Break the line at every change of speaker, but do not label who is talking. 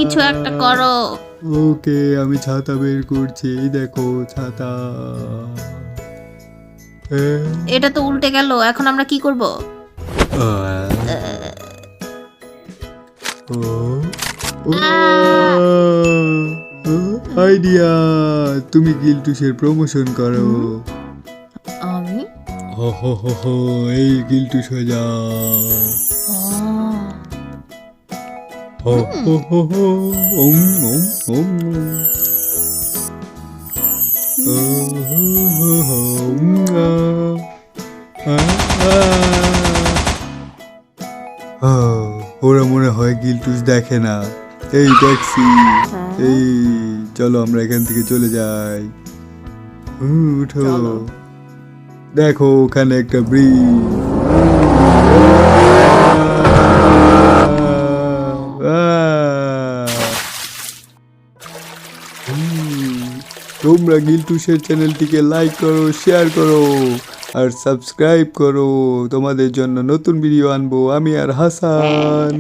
কিছু একটা করো।
ওকে, আমি ছাতা বের করছি, এই দেখো ছাতা।
এটা তো উল্টে গেল, এখন আমরা কি করব?
আইডিয়া, তুমি গিল্টুসের প্রমোশন করো।
আমি
হো হো হো হো, এই গিল্টু সোজা। হো হো হো হো, ওম ওম ওম ওরা মনে হয় গিল্টুস দেখে না। এই ট্যাক্সি, এই চলো আমরা এখান থেকে চলে যাই। উঠো,
চলো।
দেখো ওখানে একটা ব্রিজ। তোমরা গিল্টুসের চ্যানেলটিকে লাইক করো, শেয়ার করো আর সাবস্ক্রাইব করো। তোমাদের জন্য নতুন ভিডিও আনবো আমি আর হাসান।